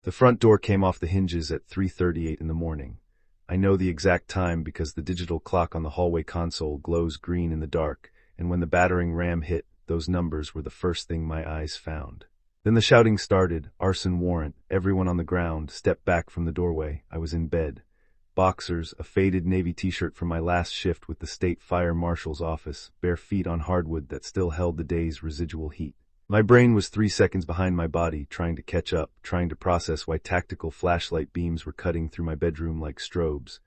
The front door came off the hinges at 3:38 in the morning. I know the exact time because the digital clock on the hallway console glows green in the dark, and when the battering ram hit, those numbers were the first thing my eyes found. Then the shouting started, arson warrant, everyone on the ground, step back from the doorway. I was in bed. Boxers, a faded navy t-shirt from my last shift with the state fire marshal's office, bare feet on hardwood that still held the day's residual heat. My brain was 3 seconds behind my body, trying to catch up, trying to process why tactical flashlight beams were cutting through my bedroom like strobes,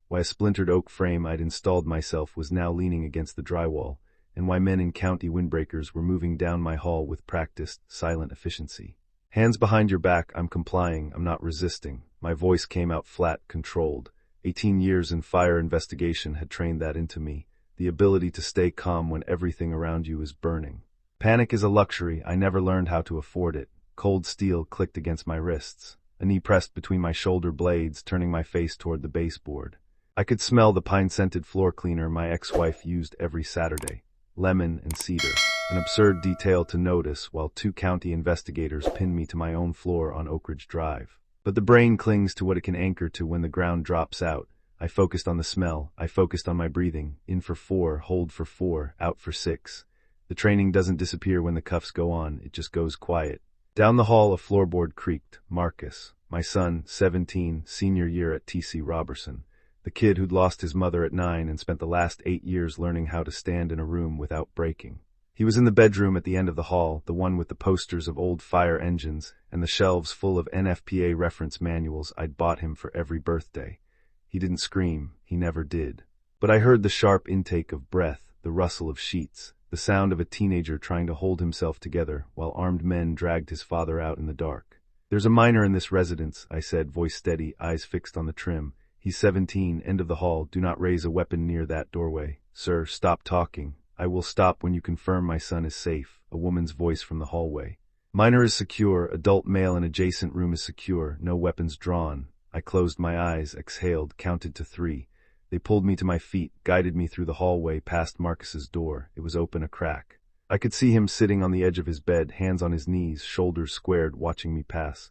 why a splintered oak frame I'd installed myself was now leaning against the drywall, and why men in county windbreakers were moving down my hall with practiced, silent efficiency. Hands behind your back, I'm complying, I'm not resisting. My voice came out flat, controlled. 18 years in fire investigation had trained that into me, the ability to stay calm when everything around you is burning. Panic is a luxury, I never learned how to afford it. Cold steel clicked against my wrists. A knee pressed between my shoulder blades, turning my face toward the baseboard. I could smell the pine-scented floor cleaner my ex-wife used every Saturday. Lemon and cedar. An absurd detail to notice while 2 county investigators pinned me to my own floor on Oak Ridge Drive. But the brain clings to what it can anchor to when the ground drops out. I focused on the smell. I focused on my breathing. In for 4, hold for 4, out for 6. The training doesn't disappear when the cuffs go on, it just goes quiet. Down the hall a floorboard creaked. Marcus, my son, 17, senior year at T.C. Robertson. The kid who'd lost his mother at 9 and spent the last 8 years learning how to stand in a room without breaking. He was in the bedroom at the end of the hall, the one with the posters of old fire engines and the shelves full of NFPA reference manuals I'd bought him for every birthday. He didn't scream, he never did. But I heard the sharp intake of breath, the rustle of sheets, the sound of a teenager trying to hold himself together while armed men dragged his father out in the dark. There's a minor in this residence, I said, voice steady, eyes fixed on the trim. He's 17, end of the hall, do not raise a weapon near that doorway. Sir, stop talking. I will stop when you confirm my son is safe, a woman's voice from the hallway. Minor is secure, adult male in adjacent room is secure, no weapons drawn. I closed my eyes, exhaled, counted to 3. They pulled me to my feet, guided me through the hallway past Marcus's door. It was open a crack. I could see him sitting on the edge of his bed, hands on his knees, shoulders squared, watching me pass.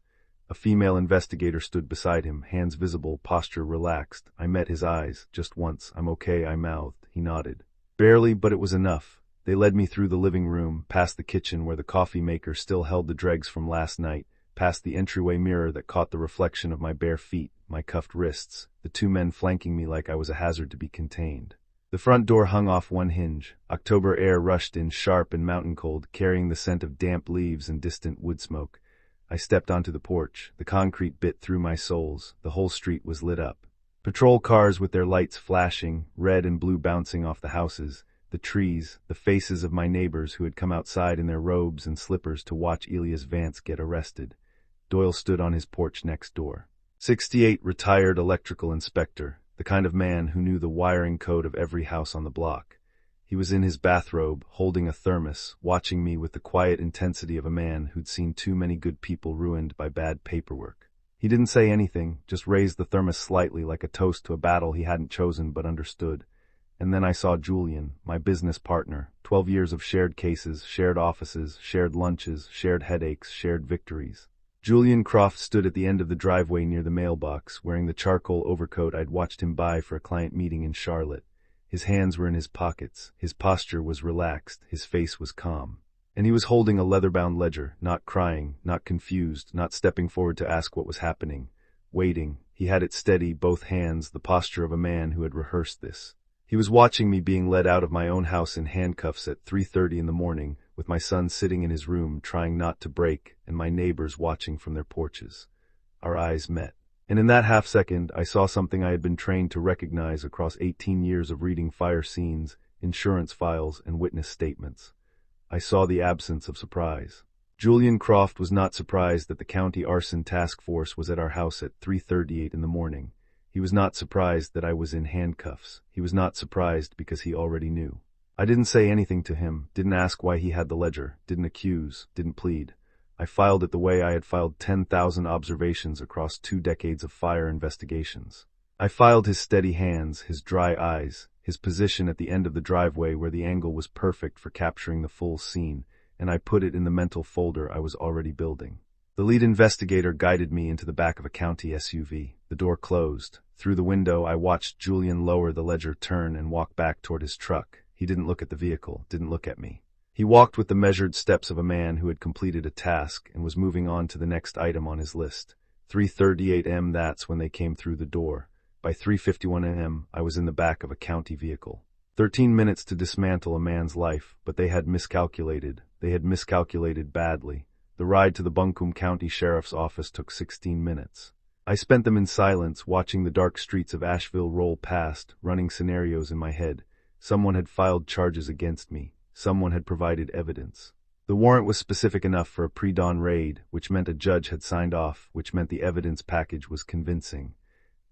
A female investigator stood beside him, hands visible, posture relaxed. I met his eyes, just once. I'm okay, I mouthed. He nodded. Barely, but it was enough. They led me through the living room, past the kitchen where the coffee maker still held the dregs from last night, past the entryway mirror that caught the reflection of my bare feet, my cuffed wrists, the 2 men flanking me like I was a hazard to be contained. The front door hung off one hinge. October air rushed in sharp and mountain cold, carrying the scent of damp leaves and distant wood smoke. I stepped onto the porch. The concrete bit through my soles. The whole street was lit up. Patrol cars with their lights flashing, red and blue bouncing off the houses, the trees, the faces of my neighbors who had come outside in their robes and slippers to watch Elias Vance get arrested. Doyle stood on his porch next door. 68, retired electrical inspector, the kind of man who knew the wiring code of every house on the block. He was in his bathrobe, holding a thermos, watching me with the quiet intensity of a man who'd seen too many good people ruined by bad paperwork. He didn't say anything, just raised the thermos slightly like a toast to a battle he hadn't chosen but understood. And then I saw Julian, my business partner, 12 years of shared cases, shared offices, shared lunches, shared headaches, shared victories. Julian Croft stood at the end of the driveway near the mailbox, wearing the charcoal overcoat I'd watched him buy for a client meeting in Charlotte. His hands were in his pockets, his posture was relaxed, his face was calm. And he was holding a leather-bound ledger, not crying, not confused, not stepping forward to ask what was happening. Waiting, he had it steady, both hands, the posture of a man who had rehearsed this. He was watching me being led out of my own house in handcuffs at 3:30 in the morning, with my son sitting in his room trying not to break, and my neighbors watching from their porches. Our eyes met. And in that half-second, I saw something I had been trained to recognize across 18 years of reading fire scenes, insurance files, and witness statements. I saw the absence of surprise. Julian Croft was not surprised that the County Arson Task Force was at our house at 3:38 in the morning. He was not surprised that I was in handcuffs. He was not surprised because he already knew. I didn't say anything to him, didn't ask why he had the ledger, didn't accuse, didn't plead. I filed it the way I had filed 10,000 observations across 2 decades of fire investigations. I filed his steady hands, his dry eyes, his position at the end of the driveway where the angle was perfect for capturing the full scene, and I put it in the mental folder I was already building. The lead investigator guided me into the back of a county SUV. The door closed. Through the window, I watched Julian lower the ledger, turn, and walk back toward his truck. He didn't look at the vehicle, didn't look at me. He walked with the measured steps of a man who had completed a task and was moving on to the next item on his list. 3:38 a.m. That's when they came through the door. By 3:51 a.m., I was in the back of a county vehicle. 13 minutes to dismantle a man's life, but they had miscalculated. They had miscalculated badly. The ride to the Buncombe County Sheriff's Office took 16 minutes. I spent them in silence, watching the dark streets of Asheville roll past, running scenarios in my head. Someone had filed charges against me. Someone had provided evidence. The warrant was specific enough for a pre-dawn raid, which meant a judge had signed off, which meant the evidence package was convincing.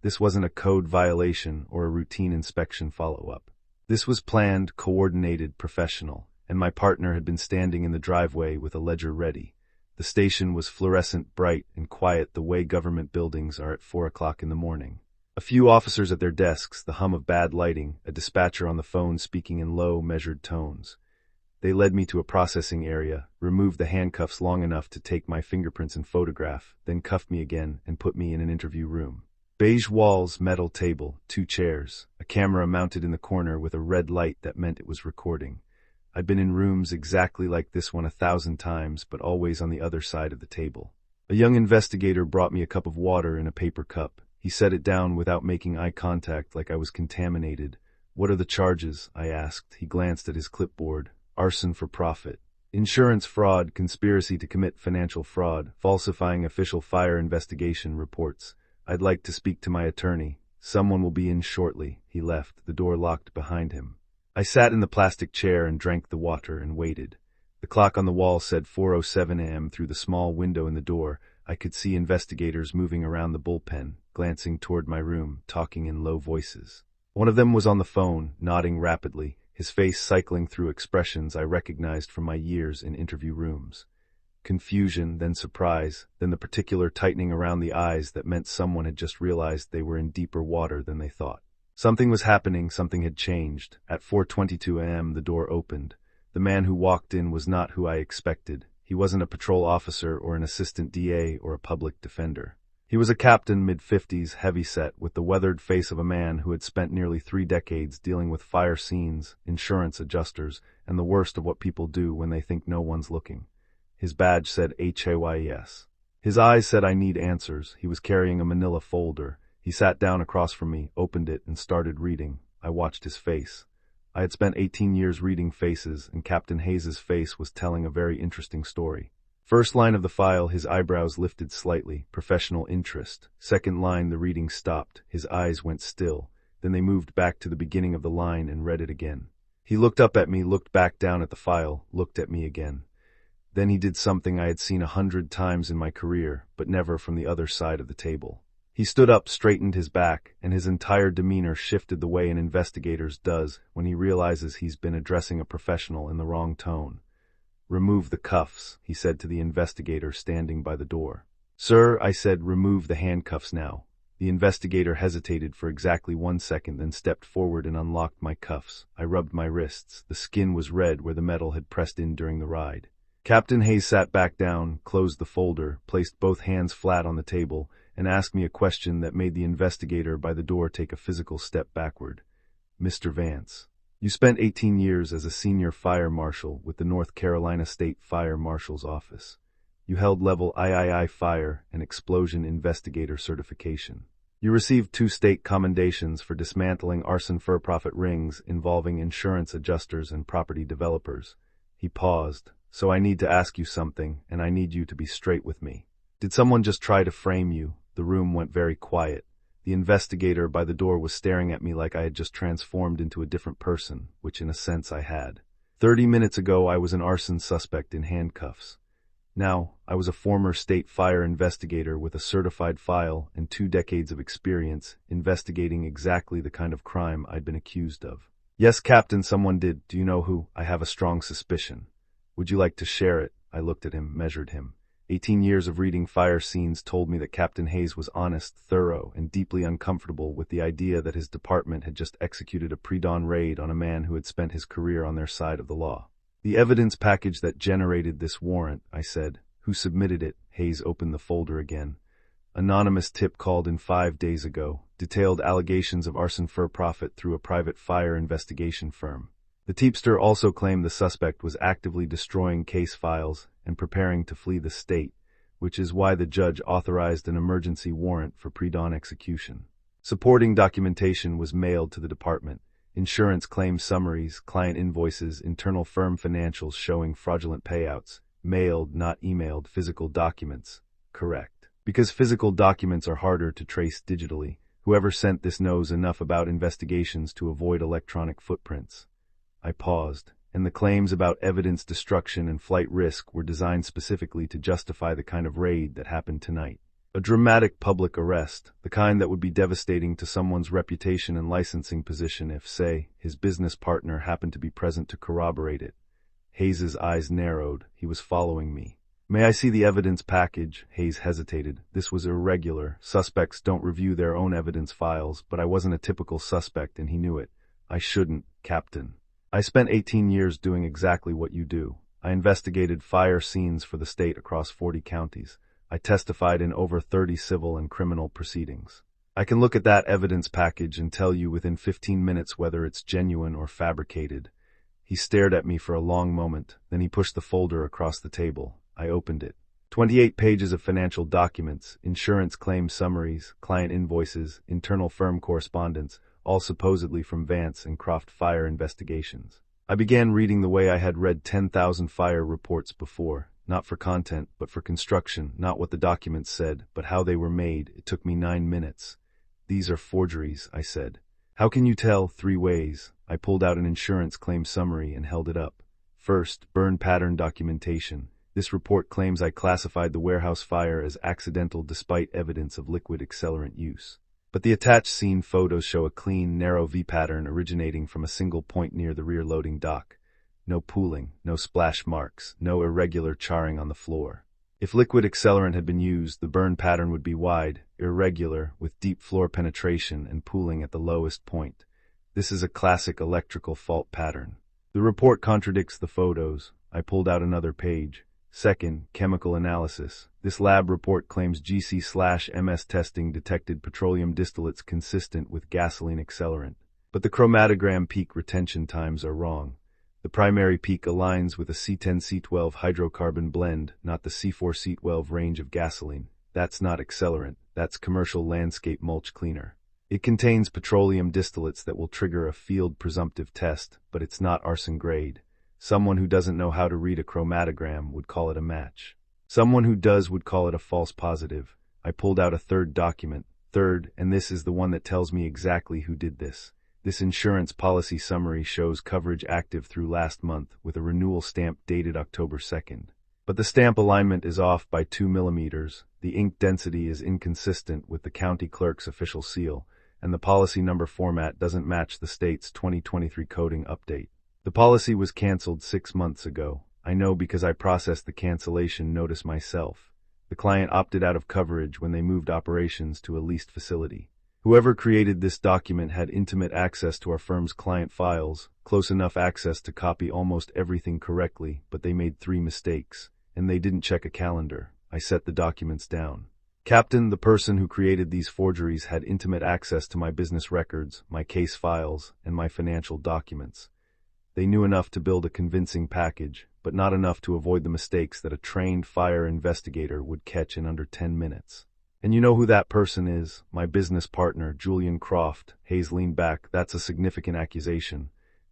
This wasn't a code violation or a routine inspection follow-up. This was planned, coordinated, professional, and my partner had been standing in the driveway with a ledger ready. The station was fluorescent, bright, and quiet the way government buildings are at 4 o'clock in the morning. A few officers at their desks, the hum of bad lighting, a dispatcher on the phone speaking in low, measured tones. They led me to a processing area, removed the handcuffs long enough to take my fingerprints and photograph, then cuffed me again and put me in an interview room. Beige walls, metal table, 2 chairs, a camera mounted in the corner with a red light that meant it was recording. I'd been in rooms exactly like this one 1,000 times, but always on the other side of the table. A young investigator brought me a cup of water in a paper cup. He set it down without making eye contact, like I was contaminated. "What are the charges?" I asked. He glanced at his clipboard. "Arson for profit. Insurance fraud, conspiracy to commit financial fraud, falsifying official fire investigation reports. I'd like to speak to my attorney. Someone will be in shortly." He left, the door locked behind him. I sat in the plastic chair and drank the water and waited. The clock on the wall said 4:07 a.m. Through the small window in the door. I could see investigators moving around the bullpen, glancing toward my room, talking in low voices. One of them was on the phone, nodding rapidly, his face cycling through expressions I recognized from my years in interview rooms. Confusion, then surprise, then the particular tightening around the eyes that meant someone had just realized they were in deeper water than they thought. Something was happening, something had changed. At 4:22 a.m. the door opened. The man who walked in was not who I expected. He wasn't a patrol officer or an assistant DA or a public defender. He was a captain, mid-50s, heavy-set, with the weathered face of a man who had spent nearly 3 decades dealing with fire scenes, insurance adjusters, and the worst of what people do when they think no one's looking. His badge said HAYES. His eyes said, "I need answers." He was carrying a manila folder. He sat down across from me, opened it, and started reading. I watched his face. I had spent 18 years reading faces, and Captain Hayes's face was telling a very interesting story. First line of the file, his eyebrows lifted slightly, professional interest. Second line, the reading stopped. His eyes went still. Then they moved back to the beginning of the line and read it again. He looked up at me, looked back down at the file, looked at me again. Then he did something I had seen 100 times in my career, but never from the other side of the table. He stood up, straightened his back, and his entire demeanor shifted the way an investigator's does when he realizes he's been addressing a professional in the wrong tone. "Remove the cuffs," he said to the investigator standing by the door. "Sir," I said, "remove the handcuffs now." The investigator hesitated for exactly 1 second, then stepped forward and unlocked my cuffs. I rubbed my wrists. The skin was red where the metal had pressed in during the ride. Captain Hayes sat back down, closed the folder, placed both hands flat on the table, and asked me a question that made the investigator by the door take a physical step backward. "Mr. Vance, you spent 18 years as a senior fire marshal with the North Carolina State Fire Marshal's Office. You held level III Fire and Explosion Investigator certification. You received 2 state commendations for dismantling arson for-profit rings involving insurance adjusters and property developers." He paused. "So I need to ask you something, and I need you to be straight with me. Did someone just try to frame you?" The room went very quiet. The investigator by the door was staring at me like I had just transformed into a different person, which in a sense I had. 30 minutes ago I was an arson suspect in handcuffs. Now, I was a former state fire investigator with a certified file and 2 decades of experience investigating exactly the kind of crime I'd been accused of. "Yes, Captain, someone did. Do you know who? I have a strong suspicion." "Would you like to share it?" I looked at him, measured him. 18 years of reading fire scenes told me that Captain Hayes was honest, thorough, and deeply uncomfortable with the idea that his department had just executed a pre-dawn raid on a man who had spent his career on their side of the law. "The evidence package that generated this warrant," I said. "Who submitted it?" Hayes opened the folder again. Anonymous tip called in 5 days ago. Detailed allegations of arson for profit through a private fire investigation firm. The tipster also claimed the suspect was actively destroying case files and preparing to flee the state, which is why the judge authorized an emergency warrant for pre-dawn execution. Supporting documentation was mailed to the department. Insurance claim summaries, client invoices, internal firm financials showing fraudulent payouts. Mailed, not emailed, physical documents. Correct. Because physical documents are harder to trace digitally, whoever sent this knows enough about investigations to avoid electronic footprints. I paused, and the claims about evidence destruction and flight risk were designed specifically to justify the kind of raid that happened tonight. A dramatic public arrest, the kind that would be devastating to someone's reputation and licensing position if, say, his business partner happened to be present to corroborate it. Hayes's eyes narrowed. He was following me. May I see the evidence package? Hayes hesitated. This was irregular. Suspects don't review their own evidence files, but I wasn't a typical suspect and he knew it. I shouldn't, Captain. I spent 18 years doing exactly what you do. I investigated fire scenes for the state across 40 counties. I testified in over 30 civil and criminal proceedings. I can look at that evidence package and tell you within 15 minutes whether it's genuine or fabricated. He stared at me for a long moment, then he pushed the folder across the table. I opened it. 28 pages of financial documents, insurance claim summaries, client invoices, internal firm correspondence, all supposedly from Vance and Croft fire investigations. I began reading the way I had read 10,000 fire reports before, not for content, but for construction, not what the documents said, but how they were made. It took me 9 minutes. These are forgeries, I said. How can you tell? 3 ways. I pulled out an insurance claim summary and held it up. First, burn pattern documentation. This report claims I classified the warehouse fire as accidental despite evidence of liquid accelerant use. But the attached scene photos show a clean, narrow V-pattern originating from a single point near the rear loading dock. No pooling, no splash marks, no irregular charring on the floor. If liquid accelerant had been used, the burn pattern would be wide, irregular, with deep floor penetration and pooling at the lowest point. This is a classic electrical fault pattern. The report contradicts the photos. I pulled out another page. Second, chemical analysis. This lab report claims GC/MS testing detected petroleum distillates consistent with gasoline accelerant. But the chromatogram peak retention times are wrong. The primary peak aligns with a C10-C12 hydrocarbon blend, not the C4-C12 range of gasoline. That's not accelerant. That's commercial landscape mulch cleaner. It contains petroleum distillates that will trigger a field presumptive test, but it's not arson grade. Someone who doesn't know how to read a chromatogram would call it a match. Someone who does would call it a false positive. I pulled out a third document. Third, and this is the one that tells me exactly who did this. This insurance policy summary shows coverage active through last month with a renewal stamp dated October 2nd. But the stamp alignment is off by 2 millimeters, the ink density is inconsistent with the county clerk's official seal, and the policy number format doesn't match the state's 2023 coding update. The policy was canceled 6 months ago. I know because I processed the cancellation notice myself. The client opted out of coverage when they moved operations to a leased facility. Whoever created this document had intimate access to our firm's client files, close enough access to copy almost everything correctly, but they made 3 mistakes, and they didn't check a calendar. I set the documents down. Captain, the person who created these forgeries had intimate access to my business records, my case files, and my financial documents. They knew enough to build a convincing package, but not enough to avoid the mistakes that a trained fire investigator would catch in under 10 minutes. And you know who that person is? My business partner, Julian Croft. Hayes leaned back. That's a significant accusation.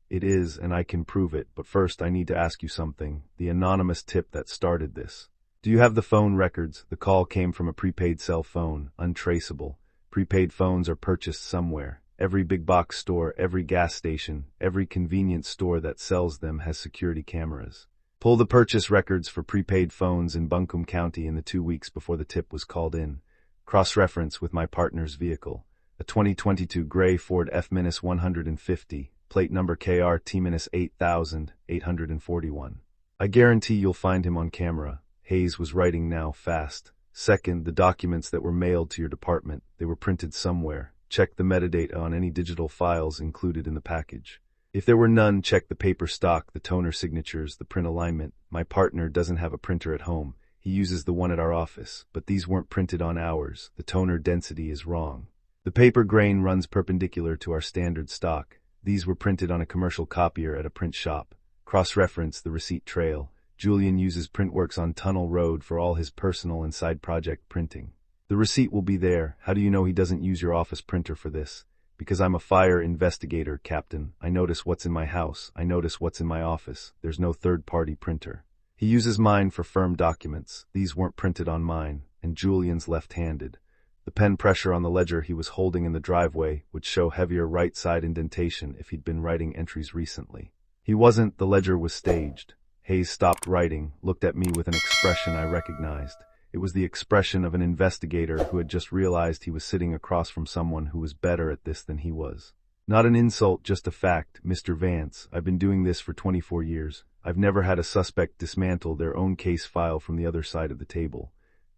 It is, and I can prove it, but first I need to ask you something. The anonymous tip that started this. Do you have the phone records? The call came from a prepaid cell phone, untraceable. Prepaid phones are purchased somewhere. Every big box store, every gas station, every convenience store that sells them has security cameras. Pull the purchase records for prepaid phones in Buncombe County in the 2 weeks before the tip was called in. Cross-reference with my partner's vehicle, a 2022 gray Ford F-150, plate number KRT-8841. I guarantee you'll find him on camera. Hayes was writing now, fast. Second, the documents that were mailed to your department, they were printed somewhere. Check the metadata on any digital files included in the package. If there were none, check the paper stock, the toner signatures, the print alignment. My partner doesn't have a printer at home. He uses the one at our office, but these weren't printed on ours. The toner density is wrong. The paper grain runs perpendicular to our standard stock. These were printed on a commercial copier at a print shop. Cross-reference the receipt trail. Julian uses Printworks on Tunnel Road for all his personal and side project printing. The receipt will be there. How do you know he doesn't use your office printer for this? Because I'm a fire investigator, Captain. I notice what's in my house. I notice what's in my office. There's no third-party printer. He uses mine for firm documents. These weren't printed on mine, and Julian's left-handed. The pen pressure on the ledger he was holding in the driveway would show heavier right-side indentation if he'd been writing entries recently. He wasn't. The ledger was staged. Hayes stopped writing, looked at me with an expression I recognized. It was the expression of an investigator who had just realized he was sitting across from someone who was better at this than he was. Not an insult, just a fact, Mr. Vance. I've been doing this for 24 years. I've never had a suspect dismantle their own case file from the other side of the table.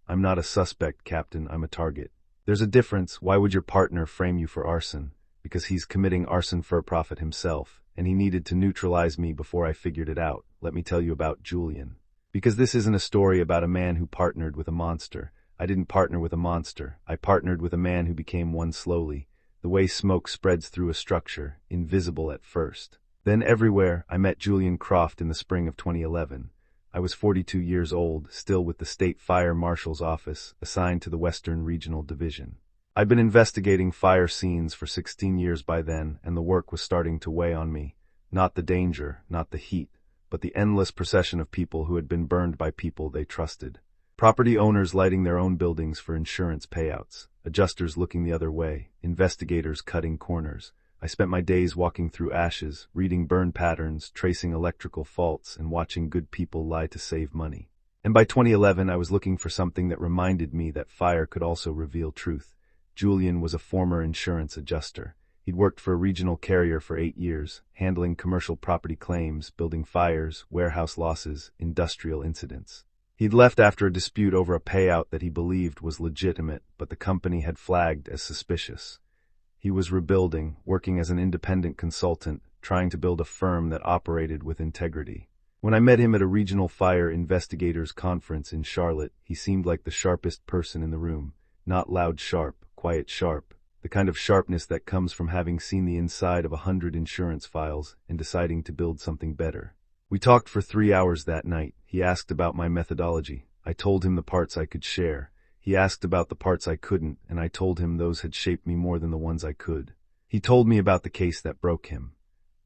I'm not a suspect, Captain. I'm a target. There's a difference. Why would your partner frame you for arson? Because he's committing arson for a profit himself, and he needed to neutralize me before I figured it out. Let me tell you about Julian. Because this isn't a story about a man who partnered with a monster. I didn't partner with a monster. I partnered with a man who became one slowly. The way smoke spreads through a structure, invisible at first. Then everywhere. I met Julian Croft in the spring of 2011. I was 42 years old, still with the State Fire Marshal's office, assigned to the Western Regional Division. I'd been investigating fire scenes for 16 years by then, and the work was starting to weigh on me. Not the danger, not the heat, but the endless procession of people who had been burned by people they trusted. Property owners lighting their own buildings for insurance payouts, adjusters looking the other way, investigators cutting corners. I spent my days walking through ashes, reading burn patterns, tracing electrical faults, and watching good people lie to save money. And by 2011, I was looking for something that reminded me that fire could also reveal truth. Julian was a former insurance adjuster. He'd worked for a regional carrier for 8 years, handling commercial property claims, building fires, warehouse losses, industrial incidents. He'd left after a dispute over a payout that he believed was legitimate, but the company had flagged as suspicious. He was rebuilding, working as an independent consultant, trying to build a firm that operated with integrity. When I met him at a regional fire investigators conference in Charlotte, he seemed like the sharpest person in the room. Not loud sharp, quiet sharp. The kind of sharpness that comes from having seen the inside of 100 insurance files and deciding to build something better. We talked for 3 hours that night. He asked about my methodology. I told him the parts I could share. He asked about the parts I couldn't, and I told him those had shaped me more than the ones I could. He told me about the case that broke him.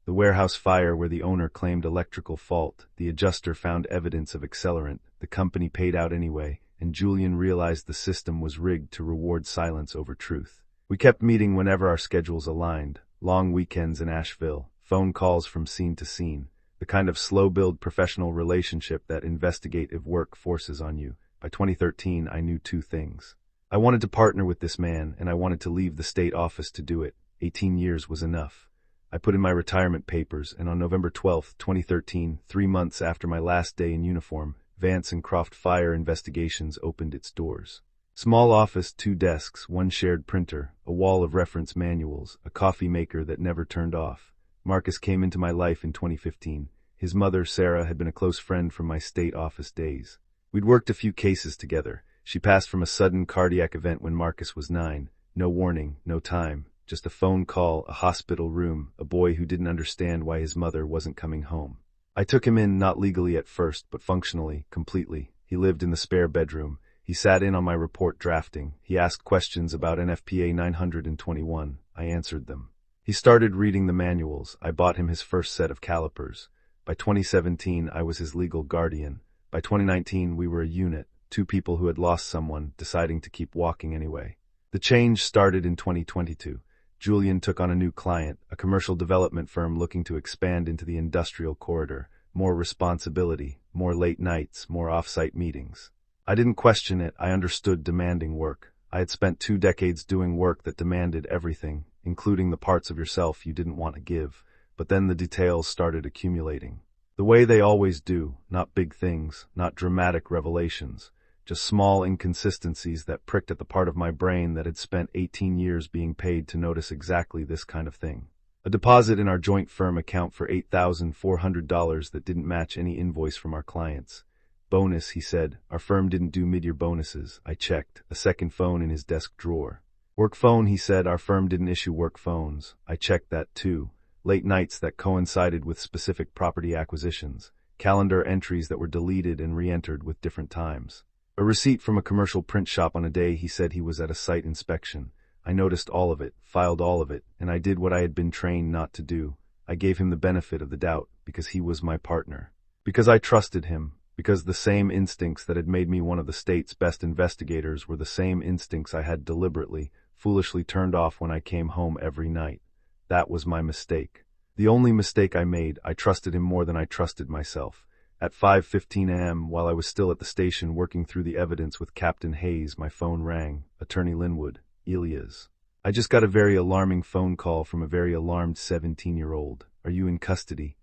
The warehouse fire where the owner claimed electrical fault, the adjuster found evidence of accelerant, the company paid out anyway, and Julian realized the system was rigged to reward silence over truth. We kept meeting whenever our schedules aligned, long weekends in Asheville, phone calls from scene to scene, the kind of slow-build professional relationship that investigative work forces on you. By 2013, I knew 2 things. I wanted to partner with this man, and I wanted to leave the state office to do it. 18 years was enough. I put in my retirement papers, and on November 12, 2013, 3 months after my last day in uniform, Vance and Croft Fire Investigations opened its doors. Small office, 2 desks, 1 shared printer, a wall of reference manuals, a coffee maker that never turned off. Marcus came into my life in 2015. His mother, Sarah, had been a close friend from my state office days. We'd worked a few cases together. She passed from a sudden cardiac event when Marcus was 9. No warning, no time, just a phone call, a hospital room, a boy who didn't understand why his mother wasn't coming home. I took him in, not legally at first, but functionally, completely. He lived in the spare bedroom. He sat in on my report drafting. He asked questions about NFPA 921. I answered them. He started reading the manuals. I bought him his first set of calipers. By 2017, I was his legal guardian. By 2019, we were a unit, 2 people who had lost someone, deciding to keep walking anyway. The change started in 2022. Julian took on a new client, a commercial development firm looking to expand into the industrial corridor. More responsibility, more late nights, more off-site meetings. I didn't question it. I understood demanding work. I had spent 2 decades doing work that demanded everything, including the parts of yourself you didn't want to give. But then the details started accumulating. The way they always do, not big things, not dramatic revelations, just small inconsistencies that pricked at the part of my brain that had spent 18 years being paid to notice exactly this kind of thing. A deposit in our joint firm account for $8,400 that didn't match any invoice from our clients. Bonus, he said. Our firm didn't do mid-year bonuses. I checked. A second phone in his desk drawer. Work phone, he said. Our firm didn't issue work phones. I checked that too. Late nights that coincided with specific property acquisitions. Calendar entries that were deleted and re-entered with different times. A receipt from a commercial print shop on a day he said he was at a site inspection. I noticed all of it, filed all of it, and I did what I had been trained not to do. I gave him the benefit of the doubt, because he was my partner. Because I trusted him. Because the same instincts that had made me one of the state's best investigators were the same instincts I had deliberately, foolishly turned off when I came home every night. That was my mistake. The only mistake I made. I trusted him more than I trusted myself. At 5:15 a.m., while I was still at the station working through the evidence with Captain Hayes, my phone rang. Attorney Linwood, Elias. I just got a very alarming phone call from a very alarmed 17-year-old. Are you in custody?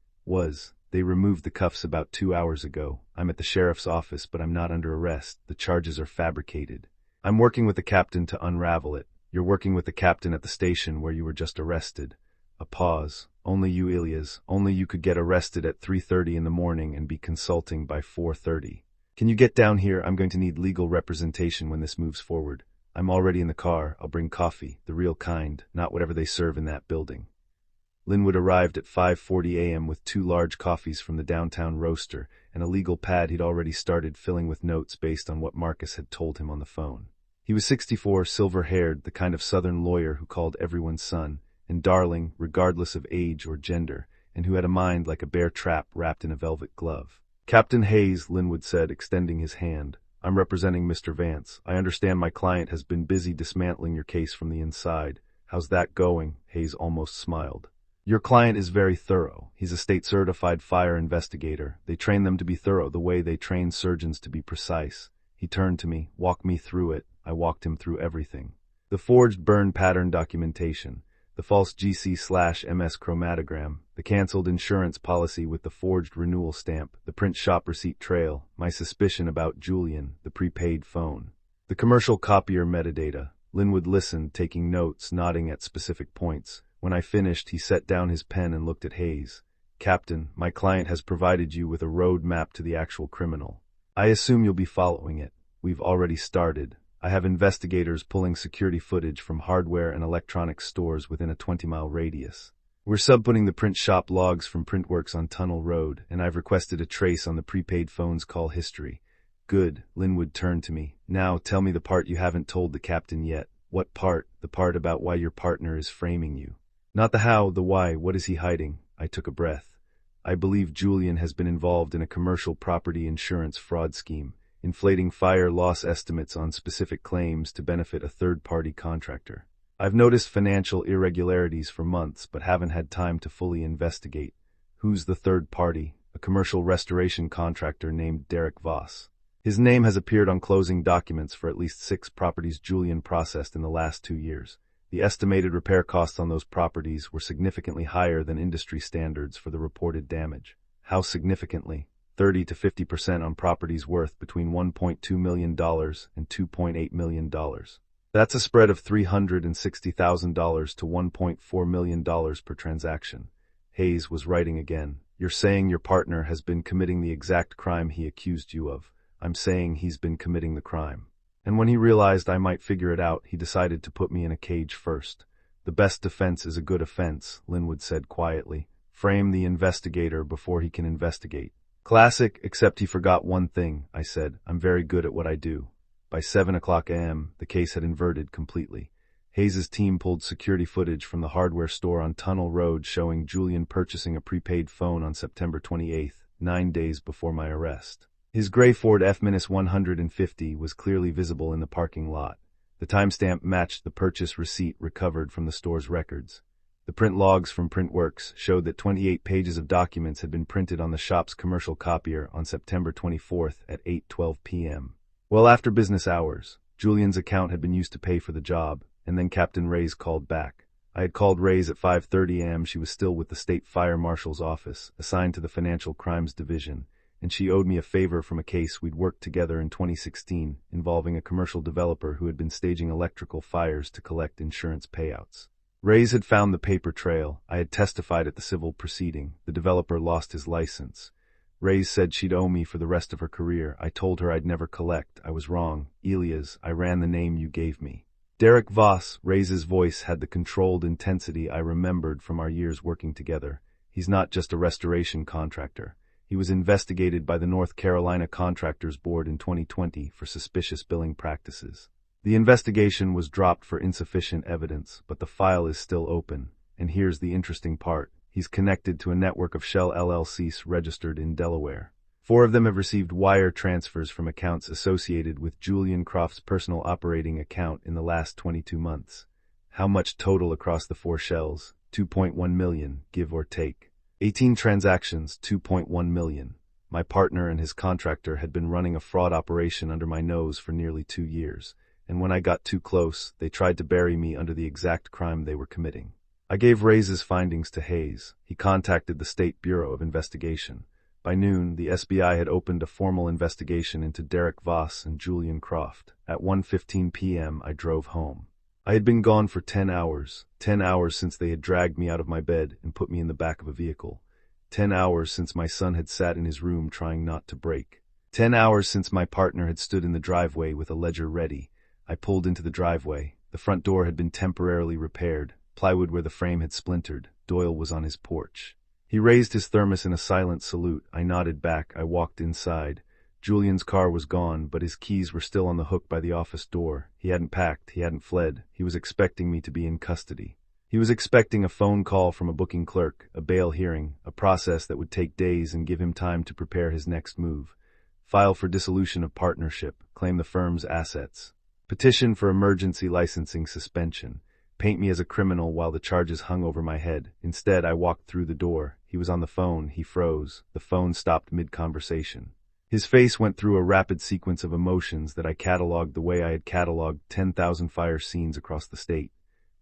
They removed the cuffs about 2 hours ago. I'm at the sheriff's office, but I'm not under arrest. The charges are fabricated. I'm working with the captain to unravel it. You're working with the captain at the station where you were just arrested. A pause. Only you, Elias. Only you could get arrested at 3:30 in the morning and be consulting by 4:30. Can you get down here? I'm going to need legal representation when this moves forward. I'm already in the car. I'll bring coffee, the real kind, not whatever they serve in that building. Linwood arrived at 5:40 a.m. with 2 large coffees from the downtown roaster and a legal pad he'd already started filling with notes based on what Marcus had told him on the phone. He was 64, silver-haired, the kind of southern lawyer who called everyone son, and darling, regardless of age or gender, and who had a mind like a bear trap wrapped in a velvet glove. Captain Hayes, Linwood said, extending his hand. I'm representing Mr. Vance. I understand my client has been busy dismantling your case from the inside. How's that going? Hayes almost smiled. Your client is very thorough. He's a state-certified fire investigator. They train them to be thorough the way they train surgeons to be precise. He turned to me, walked me through it. I walked him through everything. The forged burn pattern documentation, the false GC/MS chromatogram, the canceled insurance policy with the forged renewal stamp, the print shop receipt trail, my suspicion about Julian, the prepaid phone. The commercial copier metadata. Linwood listened, taking notes, nodding at specific points. When I finished, he set down his pen and looked at Hayes. Captain, my client has provided you with a road map to the actual criminal. I assume you'll be following it. We've already started. I have investigators pulling security footage from hardware and electronics stores within a 20-mile radius. We're subputting the print shop logs from Printworks on Tunnel Road, and I've requested a trace on the prepaid phone's call history. Good. Linwood turned to me. Now tell me the part you haven't told the captain yet. What part? The part about why your partner is framing you. Not the how, the why. What is he hiding? I took a breath. I believe Julian has been involved in a commercial property insurance fraud scheme, inflating fire loss estimates on specific claims to benefit a third-party contractor. I've noticed financial irregularities for months, but haven't had time to fully investigate. Who's the third party? A commercial restoration contractor named Derek Voss. His name has appeared on closing documents for at least 6 properties Julian processed in the last 2 years. The estimated repair costs on those properties were significantly higher than industry standards for the reported damage. How significantly? 30 to 50% on properties worth between $1.2 million and $2.8 million. That's a spread of $360,000 to $1.4 million per transaction. Hayes was writing again. You're saying your partner has been committing the exact crime he accused you of. I'm saying he's been committing the crime. And when he realized I might figure it out, he decided to put me in a cage first. The best defense is a good offense, Linwood said quietly. Frame the investigator before he can investigate. Classic, except he forgot one thing, I said. I'm very good at what I do. By 7:00 a.m., the case had inverted completely. Hayes' team pulled security footage from the hardware store on Tunnel Road showing Julian purchasing a prepaid phone on September 28th, 9 days before my arrest. His gray Ford F-150 was clearly visible in the parking lot. The timestamp matched the purchase receipt recovered from the store's records. The print logs from Printworks showed that 28 pages of documents had been printed on the shop's commercial copier on September 24th at 8:12 p.m. Well after business hours, Julian's account had been used to pay for the job, and then Captain Reyes called back. I had called Reyes at 5:30 a.m. She was still with the State Fire Marshal's office, assigned to the Financial Crimes Division, and she owed me a favor from a case we'd worked together in 2016 involving a commercial developer who had been staging electrical fires to collect insurance payouts. Reyes had found the paper trail. I had testified at the civil proceeding. The developer lost his license. Ray's said she'd owe me for the rest of her career. I told her I'd never collect. I was wrong. Elias, I ran the name you gave me. Derek Voss. Ray's voice had the controlled intensity I remembered from our years working together. He's not just a restoration contractor. He was investigated by the North Carolina Contractors Board in 2020 for suspicious billing practices. The investigation was dropped for insufficient evidence, but the file is still open. And here's the interesting part. He's connected to a network of shell LLCs registered in Delaware. 4 of them have received wire transfers from accounts associated with Julian Croft's personal operating account in the last 22 months. How much total across the 4 shells? 2.1 million, give or take. 18 transactions, 2.1 million. My partner and his contractor had been running a fraud operation under my nose for nearly 2 years, and when I got too close, they tried to bury me under the exact crime they were committing. I gave Ray's findings to Hayes. He contacted the State Bureau of Investigation. By noon, the SBI had opened a formal investigation into Derek Voss and Julian Croft. At 1:15 p.m., I drove home. I had been gone for 10 hours. 10 hours since they had dragged me out of my bed and put me in the back of a vehicle. 10 hours since my son had sat in his room trying not to break. 10 hours since my partner had stood in the driveway with a ledger ready. I pulled into the driveway. The front door had been temporarily repaired. Plywood where the frame had splintered. Doyle was on his porch. He raised his thermos in a silent salute. I nodded back. I walked inside. Julian's car was gone, but his keys were still on the hook by the office door. He hadn't packed. He hadn't fled. He was expecting me to be in custody. He was expecting a phone call from a booking clerk, a bail hearing, a process that would take days and give him time to prepare his next move. File for dissolution of partnership. Claim the firm's assets. Petition for emergency licensing suspension. Paint me as a criminal while the charges hung over my head. Instead, I walked through the door. He was on the phone. He froze. The phone stopped mid-conversation. His face went through a rapid sequence of emotions that I cataloged the way I had cataloged 10,000 fire scenes across the state.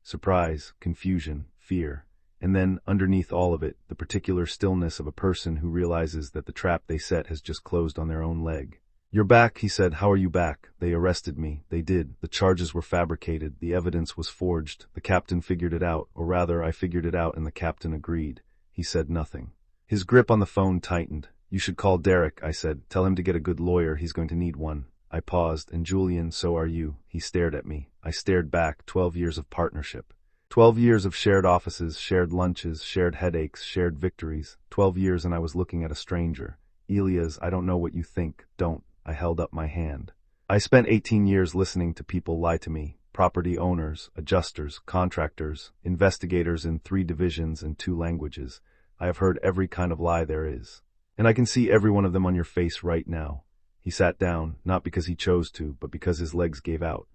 Surprise, confusion, fear. And then, underneath all of it, the particular stillness of a person who realizes that the trap they set has just closed on their own leg. "You're back," he said. "How are you back?" "They arrested me." "They did. The charges were fabricated. The evidence was forged. The captain figured it out, or rather, I figured it out and the captain agreed." He said nothing. His grip on the phone tightened. "You should call Derek," I said. "Tell him to get a good lawyer. He's going to need one." I paused. "And Julian, so are you." He stared at me. I stared back. 12 years of partnership. 12 years of shared offices, shared lunches, shared headaches, shared victories. 12 years and I was looking at a stranger. "Elias, I don't know what you think. Don't." I held up my hand. "I spent 18 years listening to people lie to me. Property owners, adjusters, contractors, investigators in 3 divisions and 2 languages. I have heard every kind of lie there is. And I can see every one of them on your face right now." He sat down, not because he chose to, but because his legs gave out.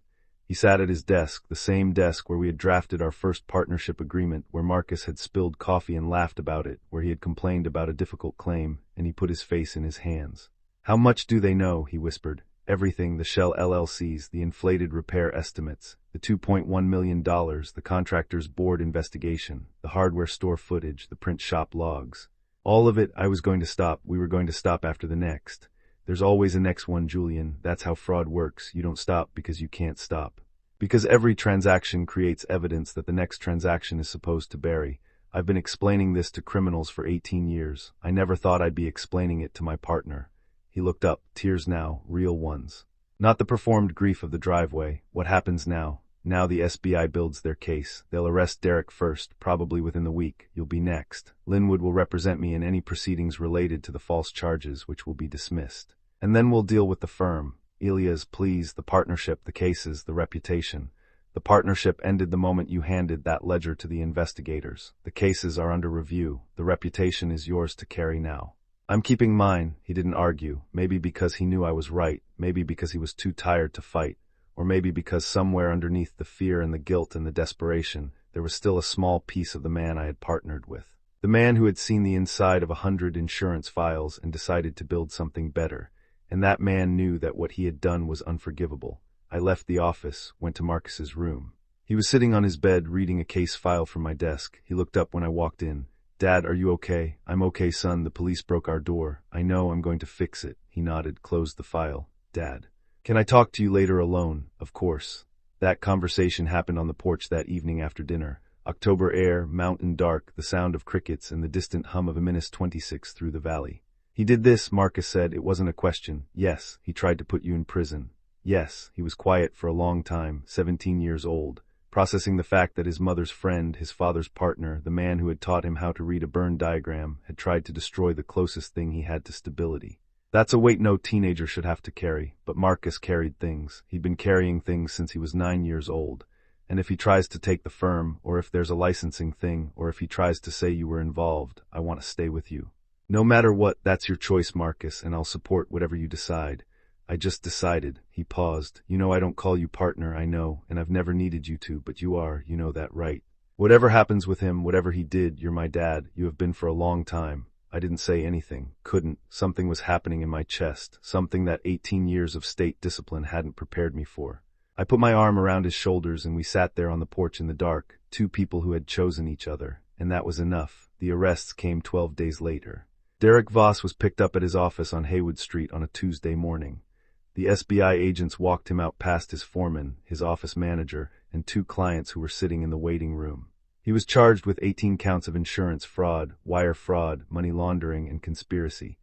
He sat at his desk, the same desk where we had drafted our first partnership agreement, where Marcus had spilled coffee and laughed about it, where he had complained about a difficult claim, and he put his face in his hands. "How much do they know?" he whispered. "Everything, the shell LLCs, the inflated repair estimates, the $2.1 million, the contractor's board investigation, the hardware store footage, the print shop logs. All of it. I was going to stop. We were going to stop after the next. There's always a next one, Julian. That's how fraud works. You don't stop because you can't stop. Because every transaction creates evidence that the next transaction is supposed to bury. I've been explaining this to criminals for 18 years. I never thought I'd be explaining it to my partner." He looked up, tears now, real ones. "Not the performed grief of the driveway. What happens now? Now the SBI builds their case. They'll arrest Derek first, probably within the week. You'll be next. Linwood will represent me in any proceedings related to the false charges, which will be dismissed. And then we'll deal with the firm. Elias, please, the partnership, the cases, the reputation. The partnership ended the moment you handed that ledger to the investigators. The cases are under review. The reputation is yours to carry now." "I'm keeping mine." He didn't argue, maybe because he knew I was right, maybe because he was too tired to fight, or maybe because somewhere underneath the fear and the guilt and the desperation, there was still a small piece of the man I had partnered with. The man who had seen the inside of 100 insurance files and decided to build something better. And that man knew that what he had done was unforgivable. I left the office, went to Marcus's room. He was sitting on his bed reading a case file from my desk. He looked up when I walked in. "Dad, are you okay?" "I'm okay, son. The police broke our door." "I know. I'm going to fix it." He nodded, closed the file. "Dad, can I talk to you later alone?" "Of course." That conversation happened on the porch that evening after dinner. October air, mountain dark, the sound of crickets, and the distant hum of a Minus 26 through the valley. He did this, Marcus said. It wasn't a question. Yes, he tried to put you in prison. Yes, he was quiet for a long time, 17 years old, processing the fact that his mother's friend, his father's partner, the man who had taught him how to read a burn diagram, had tried to destroy the closest thing he had to stability. That's a weight no teenager should have to carry, but Marcus carried things. He'd been carrying things since he was 9 years old. And if he tries to take the firm, or if there's a licensing thing, or if he tries to say you were involved, I want to stay with you. No matter what, that's your choice, Marcus, and I'll support whatever you decide. I just decided. He paused. You know I don't call you partner, I know, and I've never needed you to, but you are, you know that, right? Whatever happens with him, whatever he did, you're my dad. You have been for a long time. I didn't say anything, couldn't. Something was happening in my chest, something that 18 years of state discipline hadn't prepared me for. I put my arm around his shoulders and we sat there on the porch in the dark, two people who had chosen each other, and that was enough. The arrests came 12 days later. Derek Voss was picked up at his office on Haywood Street on a Tuesday morning. The SBI agents walked him out past his foreman, his office manager, and two clients who were sitting in the waiting room. He was charged with 18 counts of insurance fraud, wire fraud, money laundering, and conspiracy.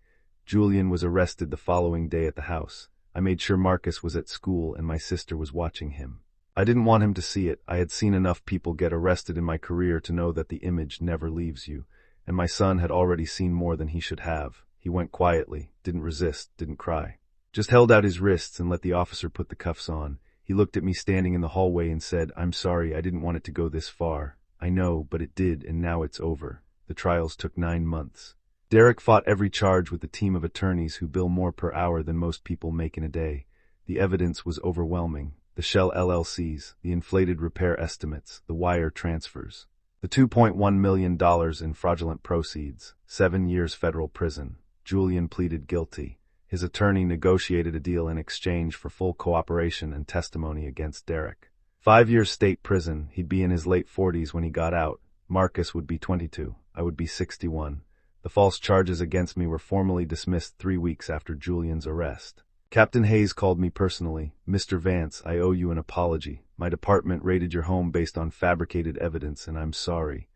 Julian was arrested the following day at the house. I made sure Marcus was at school and my sister was watching him. I didn't want him to see it. I had seen enough people get arrested in my career to know that the image never leaves you, and my son had already seen more than he should have. He went quietly, didn't resist, didn't cry. Just held out his wrists and let the officer put the cuffs on. He looked at me standing in the hallway and said, "I'm sorry, I didn't want it to go this far. I know, but it did, and now it's over." The trials took 9 months. Derek fought every charge with a team of attorneys who bill more per hour than most people make in a day. The evidence was overwhelming. The shell LLCs, the inflated repair estimates, the wire transfers. The $2.1 million in fraudulent proceeds, 7 years federal prison. Julian pleaded guilty. His attorney negotiated a deal in exchange for full cooperation and testimony against Derek. 5 years state prison. He'd be in his late 40s when he got out. Marcus would be 22. I would be 61. The false charges against me were formally dismissed 3 weeks after Julian's arrest. Captain Hayes called me personally. "Mr. Vance, I owe you an apology. My department raided your home based on fabricated evidence, and I'm sorry.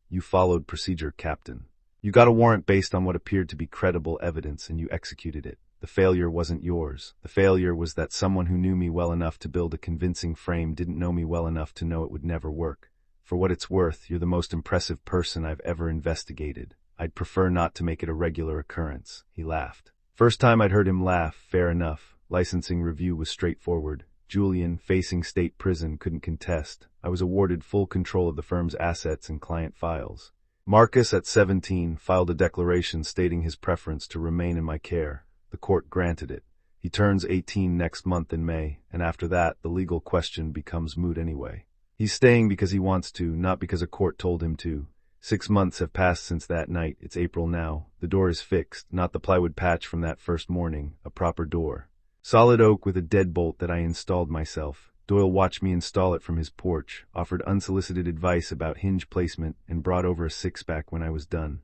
You followed procedure, Captain. You got a warrant based on what appeared to be credible evidence, and you executed it. The failure wasn't yours. The failure was that someone who knew me well enough to build a convincing frame didn't know me well enough to know it would never work. For what it's worth, you're the most impressive person I've ever investigated. I'd prefer not to make it a regular occurrence." He laughed. First time I'd heard him laugh, fair enough. Licensing review was straightforward. Julian, facing state prison, couldn't contest. I was awarded full control of the firm's assets and client files. Marcus, at 17, filed a declaration stating his preference to remain in my care. The court granted it. He turns 18 next month in May, and after that, the legal question becomes moot anyway. He's staying because he wants to, not because a court told him to. 6 months have passed since that night. It's April now. The door is fixed, not the plywood patch from that first morning, a proper door. Solid oak with a deadbolt that I installed myself. Doyle watched me install it from his porch, offered unsolicited advice about hinge placement, and brought over a six-pack when I was done.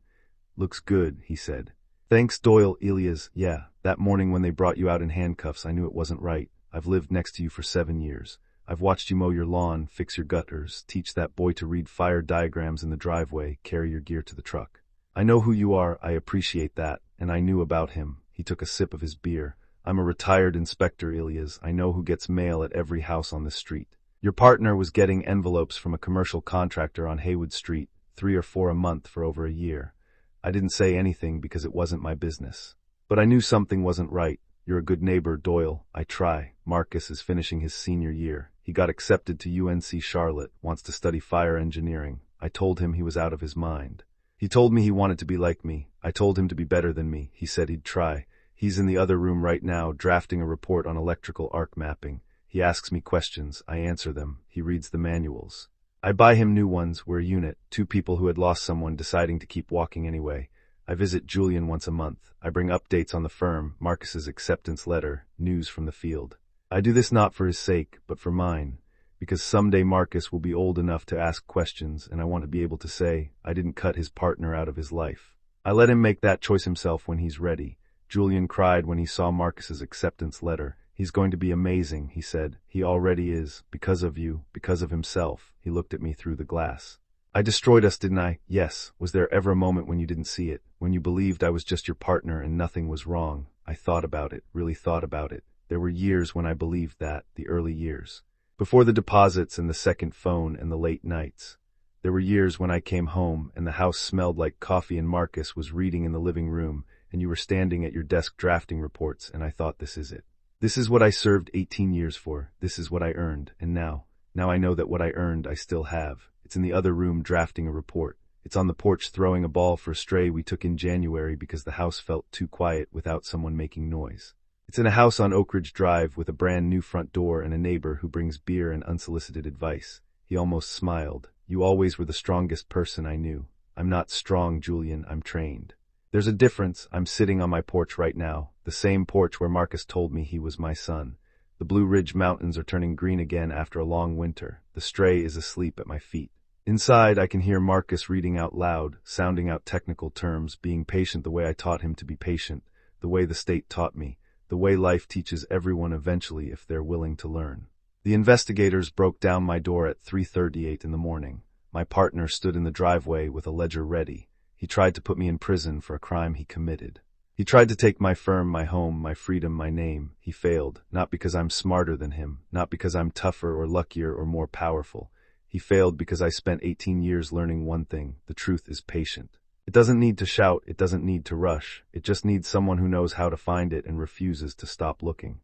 "Looks good," he said. "Thanks, Doyle." Elias, "Yeah, that morning when they brought you out in handcuffs, I knew it wasn't right. I've lived next to you for 7 years. I've watched you mow your lawn, fix your gutters, teach that boy to read fire diagrams in the driveway, carry your gear to the truck. I know who you are, I appreciate that, and I knew about him." He took a sip of his beer. "I'm a retired inspector, Elias. I know who gets mail at every house on the street. Your partner was getting envelopes from a commercial contractor on Haywood Street, 3 or 4 a month for over a year. I didn't say anything because it wasn't my business. But I knew something wasn't right. You're a good neighbor, Doyle. I try. Marcus is finishing his senior year. He got accepted to UNC Charlotte, wants to study fire engineering. I told him he was out of his mind. He told me he wanted to be like me. I told him to be better than me. He said he'd try. He's in the other room right now, drafting a report on electrical arc mapping. He asks me questions. I answer them. He reads the manuals. I buy him new ones. We're a unit, 2 people who had lost someone deciding to keep walking anyway. I visit Julian once a month. I bring updates on the firm, Marcus's acceptance letter, news from the field. I do this not for his sake, but for mine, because someday Marcus will be old enough to ask questions, and I want to be able to say, I didn't cut his partner out of his life. I let him make that choice himself when he's ready. Julian cried when he saw Marcus's acceptance letter. "He's going to be amazing," he said. "He already is, because of you, because of himself." He looked at me through the glass. "I destroyed us, didn't I?" "Yes. Was there ever a moment when you didn't see it? when you believed I was just your partner and nothing was wrong. I thought about it, really thought about it. There were years when I believed that, the early years. Before the deposits and the second phone and the late nights. There were years when I came home and the house smelled like coffee and Marcus was reading in the living room and you were standing at your desk drafting reports and I thought, this is it. This is what I served 18 years for. This is what I earned. And now I know that what I earned I still have. It's in the other room drafting a report. It's on the porch throwing a ball for a stray we took in January because the house felt too quiet without someone making noise. It's in a house on Oak Ridge Drive with a brand new front door and a neighbor who brings beer and unsolicited advice. He almost smiled. You always were the strongest person I knew. I'm not strong, Julian. I'm trained. There's a difference. I'm sitting on my porch right now, the same porch where Marcus told me he was my son. The Blue Ridge Mountains are turning green again after a long winter. The stray is asleep at my feet. Inside, I can hear Marcus reading out loud, sounding out technical terms, being patient the way I taught him to be patient, the way the state taught me, the way life teaches everyone eventually if they're willing to learn. The investigators broke down my door at 3:38 in the morning. My partner stood in the driveway with a ledger ready. He tried to put me in prison for a crime he committed. He tried to take my firm, my home, my freedom, my name. He failed, not because I'm smarter than him, not because I'm tougher or luckier or more powerful. He failed because I spent 18 years learning one thing: the truth is patient. It doesn't need to shout, it doesn't need to rush. It just needs someone who knows how to find it and refuses to stop looking.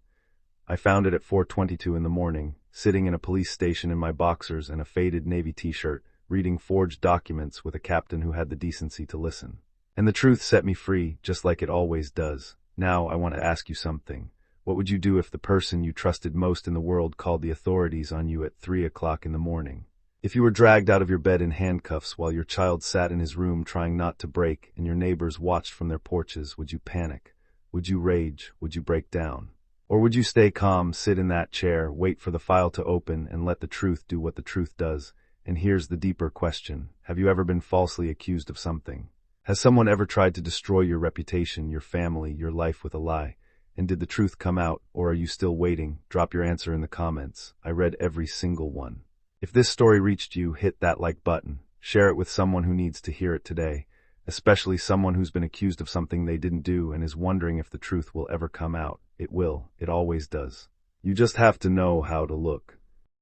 I found it at 4:22 in the morning, sitting in a police station in my boxers and a faded navy t-shirt, reading forged documents with a captain who had the decency to listen. And the truth set me free, just like it always does. Now I want to ask you something. What would you do if the person you trusted most in the world called the authorities on you at 3 o'clock in the morning? If you were dragged out of your bed in handcuffs while your child sat in his room trying not to break and your neighbors watched from their porches, would you panic? Would you rage? Would you break down? Or would you stay calm, sit in that chair, wait for the file to open, and let the truth do what the truth does? And here's the deeper question. Have you ever been falsely accused of something? Has someone ever tried to destroy your reputation, your family, your life with a lie? And did the truth come out, or are you still waiting? Drop your answer in the comments. I read every single one. If this story reached you, hit that like button. Share it with someone who needs to hear it today, especially someone who's been accused of something they didn't do and is wondering if the truth will ever come out. It will. It always does. You just have to know how to look.